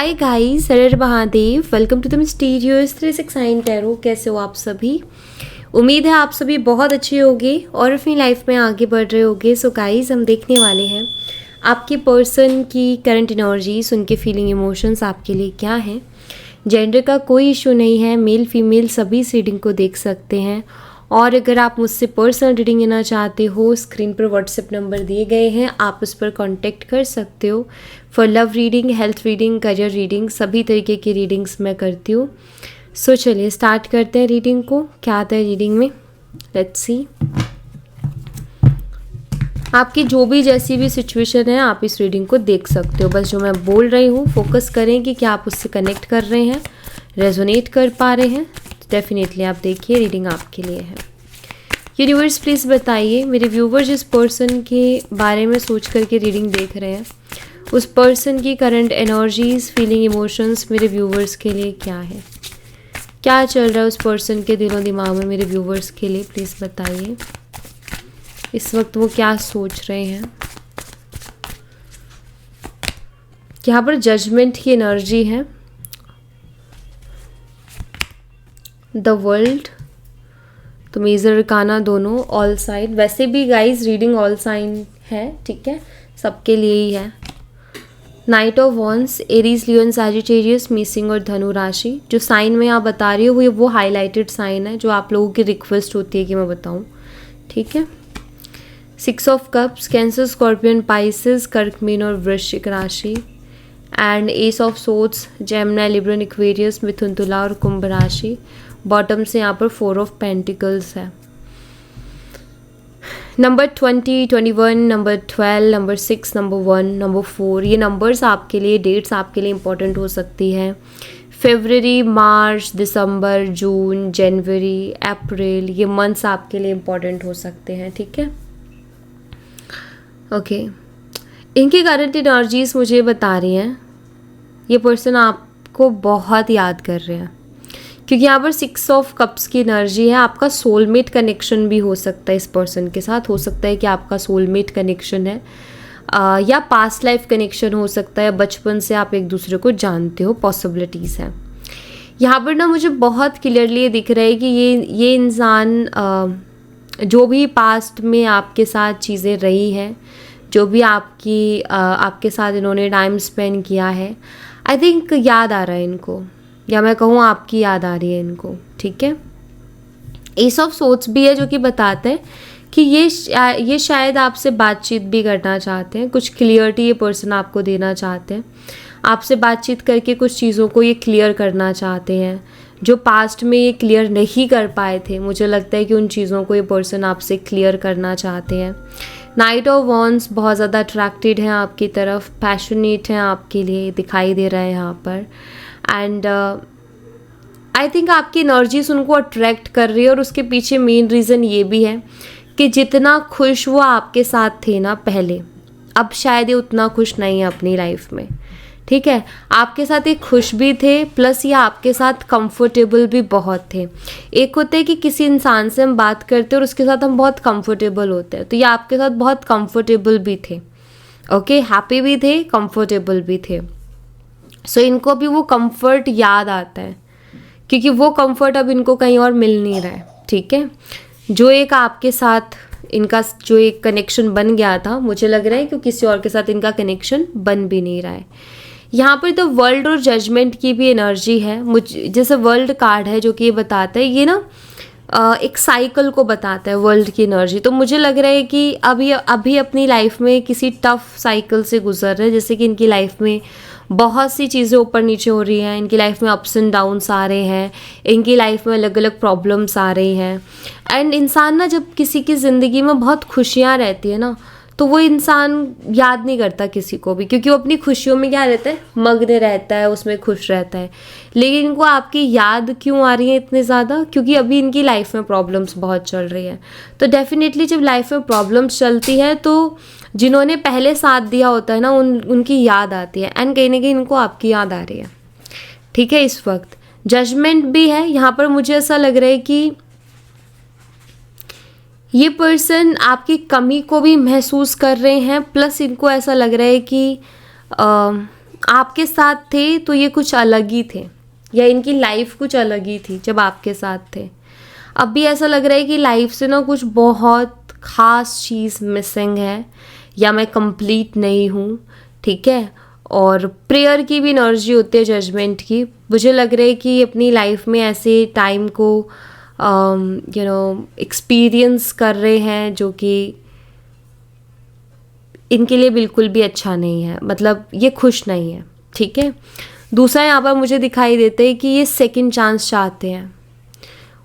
Hi guys, Har Har Mahadev. Welcome to the mysterious 369 tarot. कैसे हो आप सभी? उम्मीद है आप सभी बहुत अच्छे होंगे और अपनी लाइफ में आगे बढ़ रहे होंगे। सो गाइस, हम देखने वाले हैं आपके पर्सन की करंट एनर्जीज, उनके फीलिंग इमोशंस आपके लिए क्या हैं। जेंडर का कोई इशू नहीं है, मेल फीमेल सभी इस रीडिंग को देख सकते हैं। और अगर आप मुझसे पर्सनल रीडिंग लेना चाहते हो, स्क्रीन पर व्हाट्सएप नंबर दिए गए हैं, आप उस पर कांटेक्ट कर सकते हो। For love reading, health reading, career reading, सभी तरीके की रीडिंग्स मैं करती हूँ। सो चलिए स्टार्ट करते हैं रीडिंग को। क्या आता है रीडिंग में, लेट्स सी। आपकी जो भी जैसी भी सिचुएशन है, आप इस रीडिंग को देख सकते हो। बस जो मैं बोल रही हूँ फोकस करें कि क्या आप उससे कनेक्ट कर रहे हैं, रेजोनेट कर पा रहे हैं। डेफिनेटली आप देखिए, रीडिंग आपके लिए है। यूनिवर्स प्लीज़ बताइए, मेरे व्यूवर्स जिस पर्सन के बारे में सोच करके रीडिंग देख रहे हैं, उस पर्सन की करंट एनर्जीज, फीलिंग, इमोशंस मेरे व्यूवर्स के लिए क्या है। क्या चल रहा है उस पर्सन के दिलो दिमाग में मेरे व्यूवर्स के लिए, प्लीज़ बताइए। इस वक्त वो क्या सोच रहे हैं। यहाँ पर जजमेंट की एनर्जी है। द वर्ल्ड, तो मेजर अरकाना दोनों, ऑल साइड। वैसे भी गाइस रीडिंग ऑल साइन है, ठीक है, सबके लिए ही है। Knight of wands, Aries, Leo, Sagittarius, missing और धनु राशि। जो साइन में आप बता रही हो वो हाईलाइटेड साइन है, जो आप लोगों की रिक्वेस्ट होती है कि मैं बताऊं, ठीक है। 6 of cups, Cancer, scorpion, Pisces, कर्क, मीन और वृश्चिक राशि। And ace of swords, Gemini, Libran, Aquarius, मिथुन, तुला और कुंभ राशि। बॉटम से यहाँ पर 4 ऑफ पेंटिकल्स है। Number 20, 21, number 12, number 6, number 1, number 4, ये नंबर्स आपके लिए, डेट्स आपके लिए इंपॉर्टेंट हो सकती है। फरवरी, मार्च, दिसंबर, जून, जनवरी, अप्रैल, ये मंथ्स आपके लिए इंपॉर्टेंट हो सकते हैं, ठीक है। ओके, इनकी करंट एनर्जीज मुझे बता रही हैं ये पर्सन आपको बहुत याद कर रहे हैं, क्योंकि यहाँ पर 6 ऑफ कप्स की एनर्जी है। आपका सोलमेट कनेक्शन भी हो सकता है इस पर्सन के साथ। हो सकता है कि आपका सोलमेट कनेक्शन है, या पास्ट लाइफ कनेक्शन हो सकता है, बचपन से आप एक दूसरे को जानते हो, पॉसिबिलिटीज़ हैं। यहाँ पर ना मुझे बहुत क्लियरली दिख रहा है कि ये इंसान जो भी पास्ट में आपके साथ चीज़ें रही हैं, जो भी आपके साथ इन्होंने टाइम स्पेंड किया है, आई थिंक याद आ रहा है इनको, या मैं कहूँ आपकी याद आ रही है इनको, ठीक है। एस ऑफ सोर्ड्स भी है, जो कि बताता है कि ये शायद आपसे बातचीत भी करना चाहते हैं। कुछ क्लियरिटी ये पर्सन आपको देना चाहते हैं। आपसे बातचीत करके कुछ चीज़ों को ये क्लियर करना चाहते हैं, जो पास्ट में ये क्लियर नहीं कर पाए थे। मुझे लगता है कि उन चीज़ों को ये पर्सन आपसे क्लियर करना चाहते हैं। नाइट ऑफ वॉन्ड्स, बहुत ज़्यादा अट्रैक्टेड हैं आपकी तरफ, पैशनेट हैं आपके लिए, दिखाई दे रहा है यहाँ पर। एंड आई थिंक आपकी एनर्जीज उनको अट्रैक्ट कर रही है, और उसके पीछे मेन रीज़न ये भी है कि जितना खुश वो आपके साथ थे ना पहले, अब शायद ये उतना खुश नहीं है अपनी लाइफ में, ठीक है। आपके साथ ये खुश भी थे, प्लस ये आपके साथ कंफर्टेबल भी बहुत थे। एक होता है कि किसी इंसान से हम बात करते हैं और उसके साथ हम बहुत कंफर्टेबल होते हैं, तो ये आपके साथ बहुत कंफर्टेबल भी थे, ओके, हैप्पी भी थे, कंफर्टेबल भी थे। सो इनको भी वो कंफर्ट याद आता है, क्योंकि वो कंफर्ट अब इनको कहीं और मिल नहीं रहा है, ठीक है। जो एक आपके साथ इनका जो एक कनेक्शन बन गया था, मुझे लग रहा है कि किसी और के साथ इनका कनेक्शन बन भी नहीं रहा है। यहाँ पर तो वर्ल्ड और जजमेंट की भी एनर्जी है। मुझे जैसे वर्ल्ड कार्ड है जो कि ये बताता है, ये ना एक साइकिल को बताता है, वर्ल्ड की एनर्जी। तो मुझे लग रहा है कि अभी अपनी लाइफ में किसी टफ साइकिल से गुजर रहे हैं, जैसे कि इनकी लाइफ में बहुत सी चीज़ें ऊपर नीचे हो रही हैं, इनकी लाइफ में अप्स एंड डाउन्स आ रहे हैं, इनकी लाइफ में अलग अलग प्रॉब्लम्स आ रही हैं। एंड इंसान ना, जब किसी की ज़िंदगी में बहुत खुशियाँ रहती है ना, तो वो इंसान याद नहीं करता किसी को भी, क्योंकि वो अपनी खुशियों में क्या रहता है, मग्न रहता है, उसमें खुश रहता है। लेकिन इनको आपकी याद क्यों आ रही है इतने ज़्यादा, क्योंकि अभी इनकी लाइफ में प्रॉब्लम्स बहुत चल रही है। तो डेफिनेटली जब लाइफ में प्रॉब्लम्स चलती है, तो जिन्होंने पहले साथ दिया होता है ना, उनकी याद आती है। एंड कहीं ना कहीं इनको आपकी याद आ रही है, ठीक है। इस वक्त जजमेंट भी है यहाँ पर। मुझे ऐसा लग रहा है कि ये पर्सन आपकी कमी को भी महसूस कर रहे हैं, प्लस इनको ऐसा लग रहा है कि आपके साथ थे तो ये कुछ अलग ही थे, या इनकी लाइफ कुछ अलग ही थी जब आपके साथ थे। अब भी ऐसा लग रहा है कि लाइफ से ना कुछ बहुत ख़ास चीज़ मिसिंग है, या मैं कंप्लीट नहीं हूँ, ठीक है। और प्रेयर की भी एनर्जी होती है, जजमेंट की। मुझे लग रहा है कि अपनी लाइफ में ऐसे टाइम को एक्सपीरियंस कर रहे हैं जो कि इनके लिए बिल्कुल भी अच्छा नहीं है, मतलब ये खुश नहीं है, ठीक है। दूसरा यहाँ पर मुझे दिखाई देता है कि ये सेकंड चांस चाहते हैं,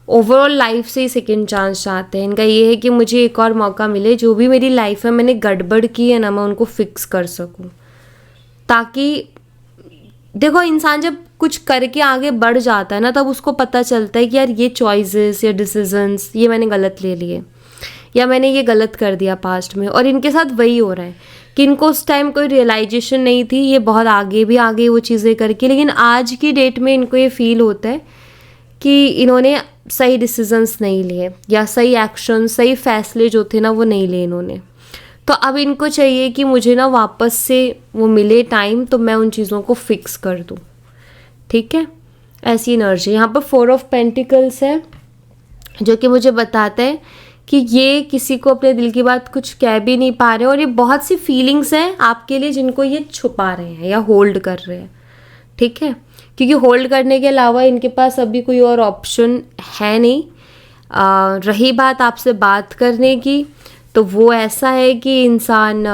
ओवरऑल लाइफ से ही सेकंड चांस चाहते हैं। इनका ये है कि मुझे एक और मौका मिले, जो भी मेरी लाइफ में मैंने गड़बड़ की है ना, मैं उनको फिक्स कर सकूं। ताकि देखो, इंसान जब कुछ करके आगे बढ़ जाता है ना, तब उसको पता चलता है कि यार ये चॉइसेस या डिसीजंस ये मैंने गलत ले लिए, या मैंने ये गलत कर दिया पास्ट में। और इनके साथ वही हो रहा है कि इनको उस टाइम कोई रियलाइजेशन नहीं थी, ये बहुत आगे भी आगे वो चीज़ें करके, लेकिन आज की डेट में इनको ये फील होता है कि इन्होंने सही डिसीजंस नहीं लिए, या सही एक्शन, सही फैसले जो थे ना वो नहीं लिए इन्होंने। तो अब इनको चाहिए कि मुझे ना वापस से वो मिले टाइम, तो मैं उन चीज़ों को फिक्स कर दूँ, ठीक है। ऐसी एनर्जी यहाँ पर 4 ऑफ पेंटिकल्स है, जो कि मुझे बताता है कि ये किसी को अपने दिल की बात कुछ कह भी नहीं पा रहे, और ये बहुत सी फीलिंग्स हैं आपके लिए जिनको ये छुपा रहे हैं या होल्ड कर रहे हैं, ठीक है। क्योंकि होल्ड करने के अलावा इनके पास अभी कोई और ऑप्शन है नहीं। रही बात आपसे बात करने की, तो वो ऐसा है कि इंसान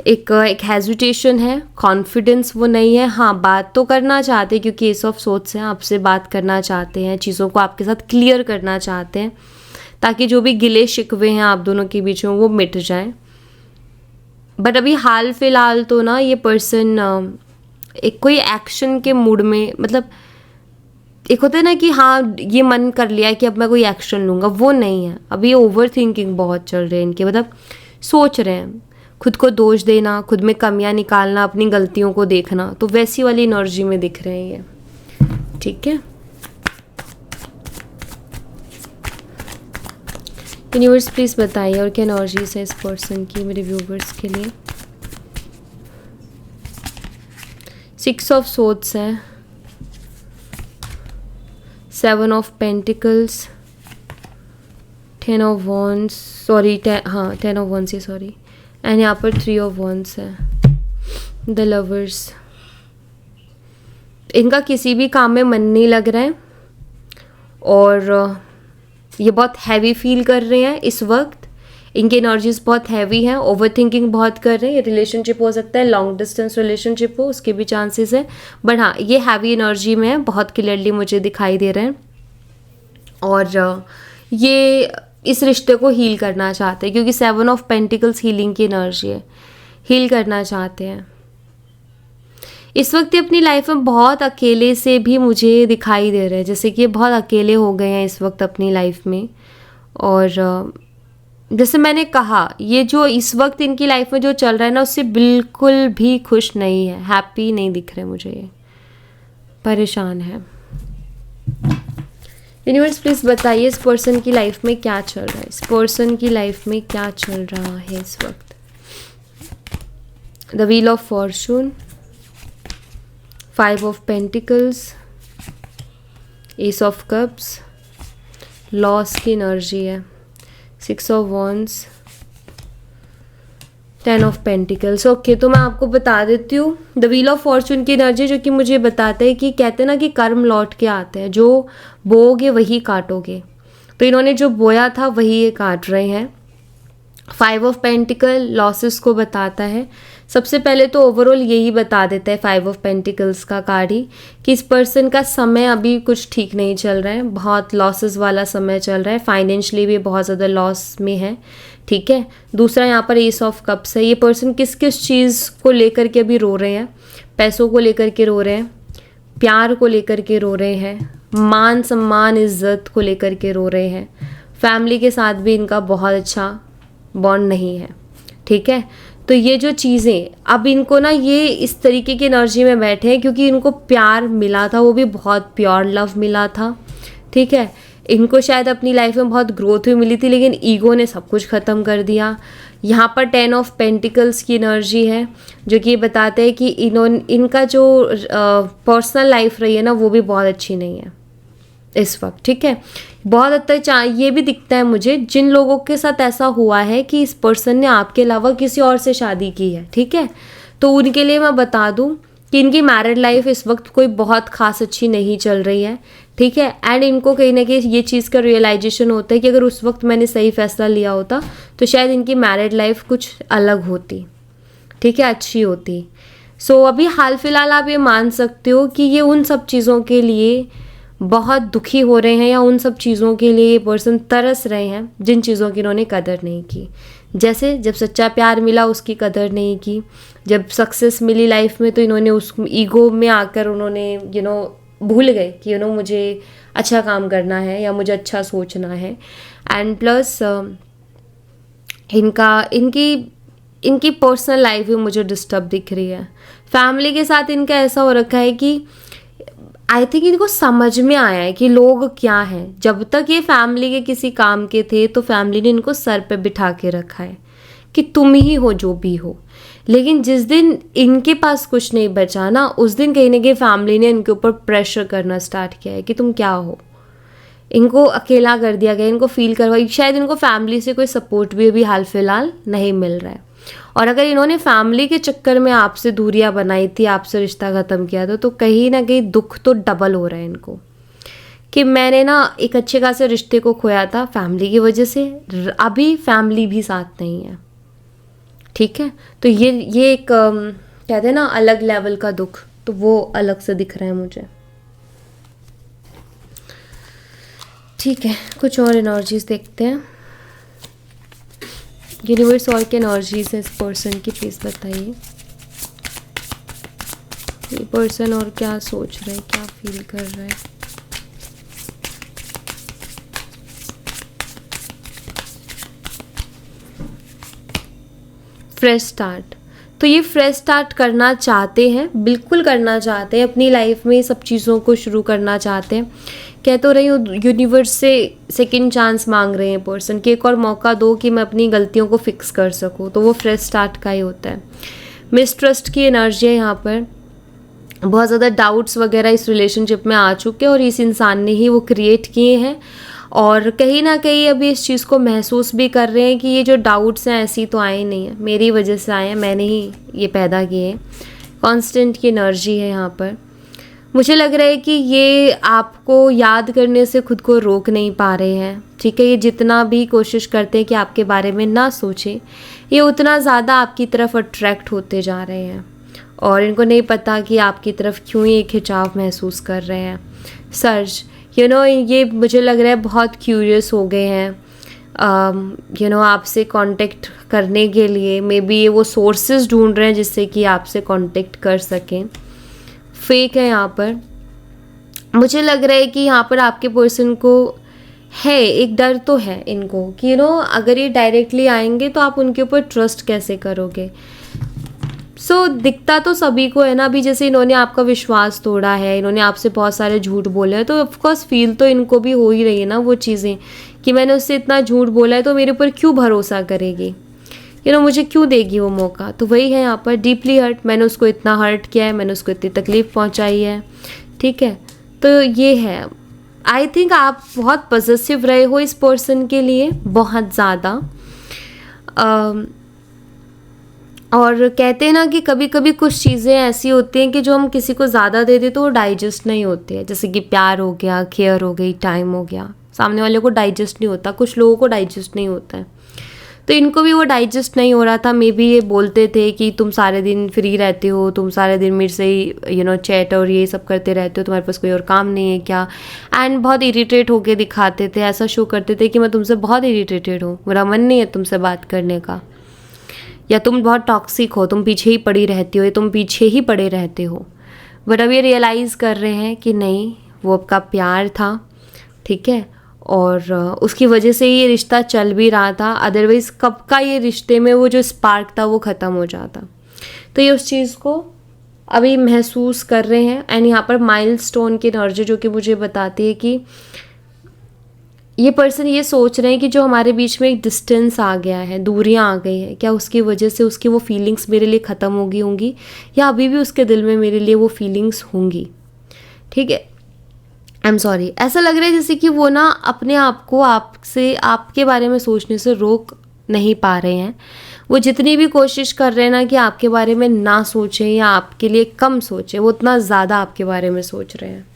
एक हेजिटेशन है, कॉन्फिडेंस वो नहीं है। हाँ, बात तो करना चाहते हैं, क्योंकि एस ऑफ सोर्ड्स हैं, आपसे बात करना चाहते हैं, चीज़ों को आपके साथ क्लियर करना चाहते हैं, ताकि जो भी गिले शिकवे हैं आप दोनों के बीच में वो मिट जाएं। बट अभी हाल फिलहाल तो ना ये पर्सन एक कोई एक्शन के मूड में, मतलब एक होता है ना कि हाँ ये मन कर लिया है कि अब मैं कोई एक्शन लूँगा, वो नहीं है। अभी ये ओवर थिंकिंग बहुत चल रही है इनके, मतलब सोच रहे हैं, खुद को दोष देना, खुद में कमियां निकालना, अपनी गलतियों को देखना, तो वैसी वाली एनर्जी में दिख रहे हैं ये, ठीक है। यूनिवर्स प्लीज बताइए और क्या एनर्जीज है इस पर्सन की मेरे व्यूवर्स के लिए। 6 ऑफ सोर्ड्स है, 7 of pentacles, 10 of wands, sorry 10 of wands, sorry, and यहाँ पर 3 ऑफ वॉन्ड्स है, द लवर्स। इनका किसी भी काम में मन नहीं लग रहा है, और ये बहुत हैवी फील कर रहे हैं इस वक्त। इनकी एनर्जीज बहुत हैवी हैं, ओवर थिंकिंग बहुत कर रहे हैं। ये रिलेशनशिप हो सकता है, लॉन्ग डिस्टेंस रिलेशनशिप हो, उसके भी चांसेस है। बट हाँ, ये हैवी एनर्जी में है, बहुत क्लियरली मुझे दिखाई दे रहे हैं। और ये इस रिश्ते को हील करना चाहते हैं, क्योंकि 7 ऑफ पेंटिकल्स हीलिंग की एनर्जी है, हील करना चाहते हैं। इस वक्त ये अपनी लाइफ में बहुत अकेले से भी मुझे दिखाई दे रहे हैं, जैसे कि ये बहुत अकेले हो गए हैं इस वक्त अपनी लाइफ में। और जैसे मैंने कहा, ये जो इस वक्त इनकी लाइफ में जो चल रहा है ना, उससे बिल्कुल भी खुश नहीं है, हैप्पी नहीं दिख रहे मुझे, ये परेशान है। यूनिवर्स प्लीज बताइए इस पर्सन की लाइफ में क्या चल रहा है, इस पर्सन की लाइफ में क्या चल रहा है इस वक्त। The wheel of Fortune, 5 of pentacles, S of cups, loss की एनर्जी है, 6 of wands, 10 of pentacles. Okay, तो मैं आपको बता देती हूँ द व्हील ऑफ फॉर्चून की एनर्जी, जो कि मुझे बताता है कि कहते हैं ना कि कर्म लौट के आते हैं, जो बोओगे वही काटोगे। तो इन्होंने जो बोया था वही ये काट रहे हैं। 5 ऑफ पेंटिकल लॉसेस को बताता है। सबसे पहले तो ओवरऑल यही बता देता है 5 ऑफ पेंटिकल्स का कार्ड ही, कि इस पर्सन का समय अभी कुछ ठीक नहीं चल रहा है, बहुत लॉसेस वाला समय चल रहा है, फाइनेंशियली भी बहुत ज़्यादा लॉस में है, ठीक है। दूसरा यहाँ पर एस ऑफ कप्स है। ये पर्सन किस किस चीज़ को लेकर के अभी रो रहे हैं, पैसों को लेकर के रो रहे हैं, प्यार को लेकर के रो रहे हैं, मान सम्मान इज्जत को लेकर के रो रहे हैं, फैमिली के साथ भी इनका बहुत अच्छा बॉन्ड नहीं है, ठीक है। तो ये जो चीज़ें अब इनको ना, ये इस तरीके की एनर्जी में बैठे हैं क्योंकि इनको प्यार मिला था, वो भी बहुत प्योर लव मिला था, ठीक है। इनको शायद अपनी लाइफ में बहुत ग्रोथ भी मिली थी, लेकिन ईगो ने सब कुछ ख़त्म कर दिया। यहाँ पर 10 ऑफ पेंटिकल्स की एनर्जी है, जो कि ये बताते हैं कि इनका जो पर्सनल लाइफ रही है ना, वो भी बहुत अच्छी नहीं है इस वक्त, ठीक है। बहुत हद तक ये भी दिखता है मुझे, जिन लोगों के साथ ऐसा हुआ है कि इस पर्सन ने आपके अलावा किसी और से शादी की है, ठीक है, तो उनके लिए मैं बता दूं कि इनकी मैरिड लाइफ इस वक्त कोई बहुत खास अच्छी नहीं चल रही है, ठीक है। एंड इनको कहीं ना कहीं ये चीज़ का रियलाइजेशन होता है कि अगर उस वक्त मैंने सही फैसला लिया होता तो शायद इनकी मैरिड लाइफ कुछ अलग होती, ठीक है, अच्छी होती। सो अभी हाल फिलहाल आप ये मान सकते हो कि ये उन सब चीज़ों के लिए बहुत दुखी हो रहे हैं, या उन सब चीज़ों के लिए ये पर्सन तरस रहे हैं जिन चीज़ों की इन्होंने कदर नहीं की। जैसे जब सच्चा प्यार मिला उसकी कदर नहीं की, जब सक्सेस मिली लाइफ में तो इन्होंने उस ईगो में आकर उन्होंने भूल गए कि मुझे अच्छा काम करना है या मुझे अच्छा सोचना है। एंड प्लस इनकी पर्सनल लाइफ भी मुझे डिस्टर्ब दिख रही है। फैमिली के साथ इनका ऐसा हो रखा है कि आई थिंक इनको समझ में आया है कि लोग क्या हैं। जब तक ये फैमिली के किसी काम के थे तो फैमिली ने इनको सर पे बिठा के रखा है कि तुम ही हो जो भी हो, लेकिन जिस दिन इनके पास कुछ नहीं बचा ना, उस दिन कहीं ना कहीं फैमिली ने इनके ऊपर प्रेशर करना स्टार्ट किया है कि तुम क्या हो। इनको अकेला कर दिया गया, इनको फील करवाई। शायद इनको फैमिली से कोई सपोर्ट भी अभी हाल फिलहाल नहीं मिल रहा है। और अगर इन्होंने फैमिली के चक्कर में आपसे दूरियां बनाई थी, आपसे रिश्ता ख़त्म किया था, तो कहीं ना कहीं दुख तो डबल हो रहा है इनको कि मैंने ना एक अच्छे खासे रिश्ते को खोया था फैमिली की वजह से, अभी फैमिली भी साथ नहीं है, ठीक है। तो ये एक कहते हैं ना अलग लेवल का दुख, तो वो अलग से दिख रहा है मुझे, ठीक है। कुछ और एनर्जीज देखते हैं। यूनिवर्स और क्या एनर्जीज है इस पर्सन की, प्लीज़ बताइए। ये पर्सन और क्या सोच रहा है, क्या फील कर रहा है। फ्रेश स्टार्ट, तो ये फ्रेश स्टार्ट करना चाहते हैं, बिल्कुल करना चाहते हैं, अपनी लाइफ में सब चीज़ों को शुरू करना चाहते हैं। कह तो रही हूँ यूनिवर्स से सेकंड चांस मांग रहे हैं पर्सन कि एक और मौका दो कि मैं अपनी गलतियों को फिक्स कर सकूँ, तो वो फ्रेश स्टार्ट का ही होता है। मिसट्रस्ट की एनर्जी है यहाँ पर, बहुत ज़्यादा डाउट्स वगैरह इस रिलेशनशिप में आ चुके हैं और इस इंसान ने ही वो क्रिएट किए हैं, और कहीं ना कहीं अभी इस चीज़ को महसूस भी कर रहे हैं कि ये जो डाउट्स हैं ऐसी तो आए नहीं है, मेरी वजह से आए हैं, मैंने ही ये पैदा किए हैं। कॉन्स्टेंट की एनर्जी है यहाँ पर। मुझे लग रहा है कि ये आपको याद करने से खुद को रोक नहीं पा रहे हैं, ठीक है। ये जितना भी कोशिश करते हैं कि आपके बारे में ना सोचें, ये उतना ज़्यादा आपकी तरफ अट्रैक्ट होते जा रहे हैं, और इनको नहीं पता कि आपकी तरफ क्यों ये खिंचाव महसूस कर रहे हैं। सर्च ये मुझे लग रहा है बहुत क्यूरियस हो गए हैं आपसे कांटेक्ट करने के लिए। मे बी ये वो सोर्सेज ढूंढ रहे हैं जिससे कि आपसे कांटेक्ट कर सकें। फेक है यहाँ पर। मुझे लग रहा है कि यहाँ पर आपके पर्सन को है एक डर तो है इनको कि अगर ये डायरेक्टली आएंगे तो आप उनके ऊपर ट्रस्ट कैसे करोगे। दिखता तो सभी को है ना, अभी जैसे इन्होंने आपका विश्वास तोड़ा है, इन्होंने आपसे बहुत सारे झूठ बोले हैं, तो ऑफकोर्स फील तो इनको भी हो ही रही है ना वो चीज़ें कि मैंने उससे इतना झूठ बोला है तो मेरे ऊपर क्यों भरोसा करेगी, मुझे क्यों देगी वो मौका। तो वही है यहाँ पर, डीपली हर्ट, मैंने उसको इतना हर्ट किया है, मैंने उसको इतनी तकलीफ़ पहुँचाई है, ठीक है। तो ये है, आई थिंक आप बहुत पॉजिटिव रहे हो इस पर्सन के लिए, बहुत ज़्यादा। और कहते हैं ना कि कभी कभी कुछ चीज़ें ऐसी होती हैं कि जो हम किसी को ज़्यादा दे दें तो वो डाइजेस्ट नहीं होती है, जैसे कि प्यार हो गया, केयर हो गई, टाइम हो गया, सामने वाले को डाइजेस्ट नहीं होता, कुछ लोगों को डाइजेस्ट नहीं होता है। तो इनको भी वो डाइजेस्ट नहीं हो रहा था। मे बी ये बोलते थे कि तुम सारे दिन फ्री रहते हो, तुम सारे दिन मेरे से ही चैट और ये सब करते रहते हो, तुम्हारे पास कोई और काम नहीं है क्या। एंड बहुत इरिटेट होके दिखाते थे, ऐसा शो करते थे कि मैं तुमसे बहुत इरिटेटेड हूँ, मेरा मन नहीं है तुमसे बात करने का, या तुम बहुत टॉक्सिक हो, तुम पीछे ही पड़ी रहती हो, या तुम पीछे ही पड़े रहते हो। बट अब ये रियलाइज़ कर रहे हैं कि नहीं, वो आपका प्यार था, ठीक है, और उसकी वजह से ये रिश्ता चल भी रहा था, अदरवाइज़ कब का ये रिश्ते में वो जो स्पार्क था वो ख़त्म हो जाता। तो ये उस चीज़ को अभी महसूस कर रहे हैं। एंड यहाँ पर माइलस्टोन की एनर्जी जो कि मुझे बताती है कि ये पर्सन ये सोच रहे हैं कि जो हमारे बीच में एक डिस्टेंस आ गया है, दूरियां आ गई हैं, क्या उसकी वजह से उसकी वो फीलिंग्स मेरे लिए ख़त्म हो गई होंगी, या अभी भी उसके दिल में मेरे लिए वो फीलिंग्स होंगी। ठीक है, आई एम सॉरी। ऐसा लग रहा है जैसे कि वो ना अपने आप को आपसे, आपके बारे में सोचने से रोक नहीं पा रहे हैं। वो जितनी भी कोशिश कर रहे हैं ना कि आपके बारे में ना सोचें या आपके लिए कम सोचें, वो उतना ज़्यादा आपके बारे में सोच रहे हैं।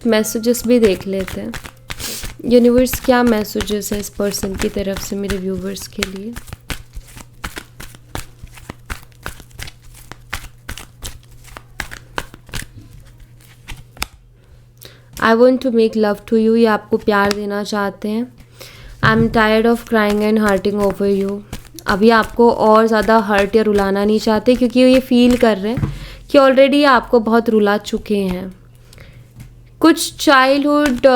मैसेजेस भी देख लेते हैं। यूनिवर्स क्या मैसेजेस है इस पर्सन की तरफ से मेरे व्यूवर्स के लिए। I want to make love to you, ये आपको प्यार देना चाहते हैं। I am tired of crying and hurting over you, अभी आपको और ज़्यादा हर्ट या रुलाना नहीं चाहते, क्योंकि ये फील कर रहे हैं कि ऑलरेडी आपको बहुत रुला चुके हैं। कुछ चाइल्डहुड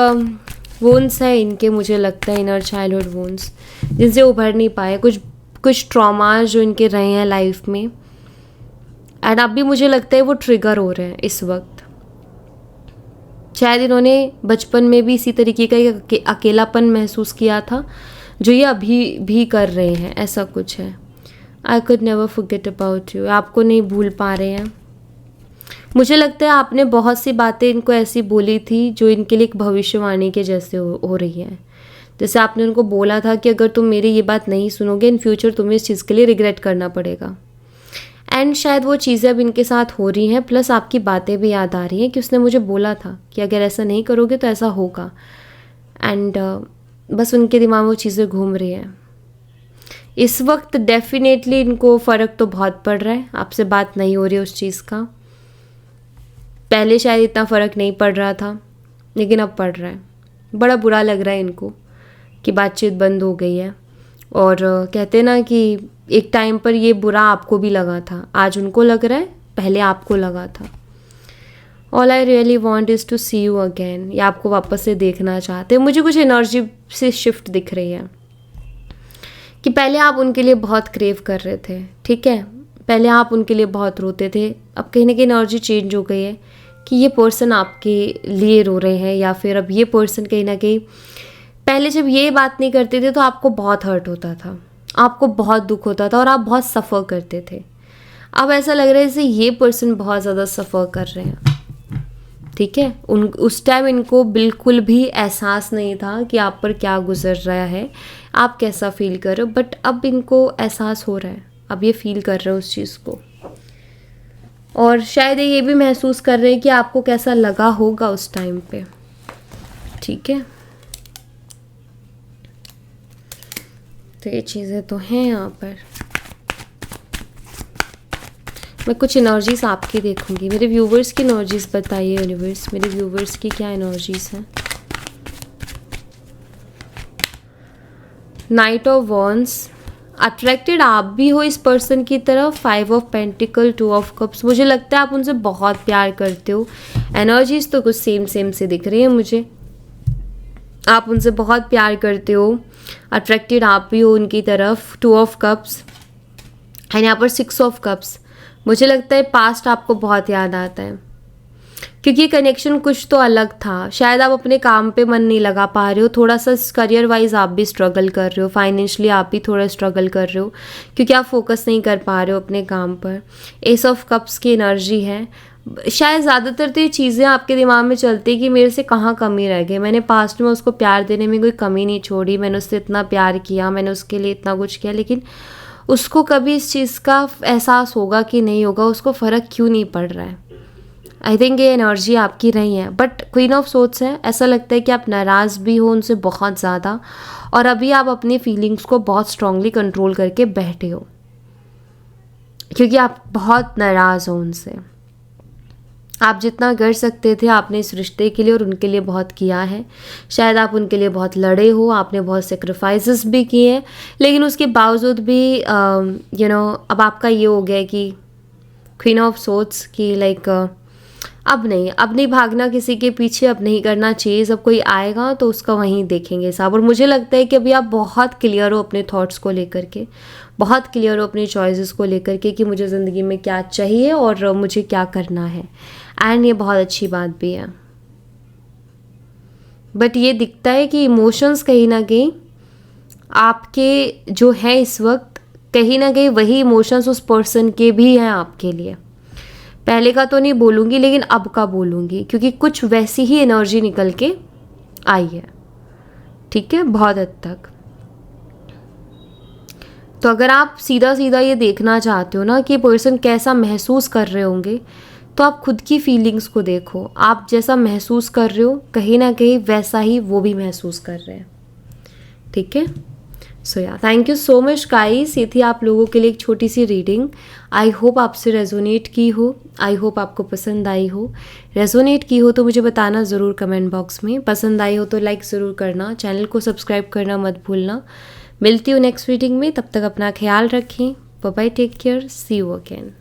वोन्स है इनके, मुझे लगता है इनर चाइल्डहुड वोन्स जिनसे उभर नहीं पाए, कुछ ट्रॉमास जो इनके रहे हैं लाइफ में, एंड अब भी मुझे लगता है वो ट्रिगर हो रहे हैं इस वक्त। शायद इन्होंने बचपन में भी इसी तरीके का एक अकेलापन महसूस किया था जो ये अभी भी कर रहे हैं, ऐसा कुछ है। I could never forget about you, आपको नहीं भूल पा रहे हैं। मुझे लगता है आपने बहुत सी बातें इनको ऐसी बोली थी जो इनके लिए एक भविष्यवाणी के जैसे हो रही है। जैसे आपने उनको बोला था कि अगर तुम मेरी ये बात नहीं सुनोगे, इन फ्यूचर तुम्हें इस चीज़ के लिए रिग्रेट करना पड़ेगा। एंड शायद वो चीज़ें अब इनके साथ हो रही हैं, प्लस आपकी बातें भी याद आ रही हैं कि उसने मुझे बोला था कि अगर ऐसा नहीं करोगे तो ऐसा होगा। एंड बस उनके दिमाग में वो चीज़ें घूम रही हैं इस वक्त। डेफिनेटली इनको फ़र्क तो बहुत पड़ रहा है, आपसे बात नहीं हो रही है उस चीज़ का। पहले शायद इतना फ़र्क नहीं पड़ रहा था, लेकिन अब पड़ रहा है। बड़ा बुरा लग रहा है इनको कि बातचीत बंद हो गई है। और कहते हैं ना कि एक टाइम पर ये बुरा आपको भी लगा था, आज उनको लग रहा है, पहले आपको लगा था। All I really want is to see you again, ये आपको वापस से देखना चाहते हैं। मुझे कुछ एनर्जी से शिफ्ट दिख रही है कि पहले आप उनके लिए बहुत क्रेव कर रहे थे, ठीक है, पहले आप उनके लिए बहुत रोते थे, अब कहीं ना कहीं एनर्जी चेंज हो गई है कि ये पर्सन आपके लिए रो रहे हैं, या फिर अब ये पर्सन कहीं ना कहीं, पहले जब ये बात नहीं करते थे तो आपको बहुत हर्ट होता था, आपको बहुत दुख होता था और आप बहुत सफ़र करते थे। अब ऐसा लग रहा है जैसे ये पर्सन बहुत ज़्यादा सफ़र कर रहे हैं, ठीक है। उस टाइम इनको बिल्कुल भी एहसास नहीं था कि आप पर क्या गुजर रहा है, आप कैसा फील कर रहे हो, बट अब इनको एहसास हो रहा है, अब ये फील कर रहे हो उस चीज़ को। और शायद ये भी महसूस कर रहे हैं कि आपको कैसा लगा होगा उस टाइम पे, ठीक है। तो ये चीज़ें तो हैं यहाँ पर। मैं कुछ एनर्जीज आपकी देखूंगी, मेरे व्यूवर्स की एनर्जीज बताइए यूनिवर्स, मेरे व्यूवर्स की क्या एनर्जीज हैं। नाइट ऑफ वॉन्ड्स, अट्रैक्टेड आप भी हो इस पर्सन की तरफ। 5 ऑफ पेंटिकल, 2 ऑफ कप्स, मुझे लगता है आप उनसे बहुत प्यार करते हो। एनर्जीज तो कुछ सेम से दिख रही है मुझे, आप उनसे बहुत प्यार करते हो, अट्रैक्टेड आप भी हो उनकी तरफ। 2 ऑफ कप्स एंड यहाँ पर 6 ऑफ कप्स। मुझे लगता है पास्ट आपको बहुत याद आता है, क्योंकि ये कनेक्शन कुछ तो अलग था। शायद आप अपने काम पे मन नहीं लगा पा रहे हो, थोड़ा सा करियर वाइज आप भी स्ट्रगल कर रहे हो, फाइनेंशियली आप भी थोड़ा स्ट्रगल कर रहे हो, क्योंकि आप फोकस नहीं कर पा रहे हो अपने काम पर। एस ऑफ कप्स की एनर्जी है। शायद ज़्यादातर तो ये चीज़ें आपके दिमाग में चलती कि मेरे से कहाँ कमी रह गई, मैंने पास्ट में उसको प्यार देने में कोई कमी नहीं छोड़ी, मैंने उससे इतना प्यार किया, मैंने उसके लिए इतना कुछ किया, लेकिन उसको कभी इस चीज़ का एहसास होगा कि नहीं होगा, उसको फ़र्क क्यों नहीं पड़ रहा है। आई थिंक ये एनर्जी आपकी रही है। बट क्वीन ऑफ सोट्स है, ऐसा लगता है कि आप नाराज़ भी हो उनसे बहुत ज़्यादा, और अभी आप अपनी फीलिंग्स को बहुत स्ट्रांगली कंट्रोल करके बैठे हो, क्योंकि आप बहुत नाराज़ हो उनसे। आप जितना कर सकते थे आपने इस रिश्ते के लिए और उनके लिए बहुत किया है। शायद आप उनके लिए बहुत लड़े हो, आपने बहुत सेक्रीफाइसेस भी किए हैं, लेकिन उसके बावजूद भी अब आपका ये हो गया कि क्वीन ऑफ सोट्स की लाइक अब नहीं भागना किसी के पीछे, अब नहीं करना चाहिए। जब कोई आएगा तो उसका वहीं देखेंगे साहब। और मुझे लगता है कि अभी आप बहुत क्लियर हो अपने थॉट्स को लेकर के, बहुत क्लियर हो अपनी चॉइसेस को लेकर के कि मुझे ज़िंदगी में क्या चाहिए और मुझे क्या करना है। एंड ये बहुत अच्छी बात भी है। बट ये दिखता है कि इमोशंस कहीं ना कहीं आपके जो है इस वक्त, कहीं ना कहीं वही इमोशंस उस पर्सन के भी हैं आपके लिए। पहले का तो नहीं बोलूँगी, लेकिन अब का बोलूँगी, क्योंकि कुछ वैसी ही एनर्जी निकल के आई है। ठीक है, बहुत हद तक। तो अगर आप सीधा सीधा ये देखना चाहते हो ना कि पर्सन कैसा महसूस कर रहे होंगे, तो आप खुद की फीलिंग्स को देखो। आप जैसा महसूस कर रहे हो कहीं ना कहीं वैसा ही वो भी महसूस कर रहे हैं। ठीक है, सो या thank you so much guys. ये थी आप लोगों के लिए एक छोटी सी रीडिंग। आई होप आपसे रेजोनेट की हो, आई होप आपको पसंद आई हो। रेजोनेट की हो तो मुझे बताना ज़रूर कमेंट बॉक्स में। पसंद आई हो तो लाइक ज़रूर करना, चैनल को सब्सक्राइब करना मत भूलना। मिलती हूँ नेक्स्ट रीडिंग में, तब तक अपना ख्याल रखें। Bye bye, take care, see you again.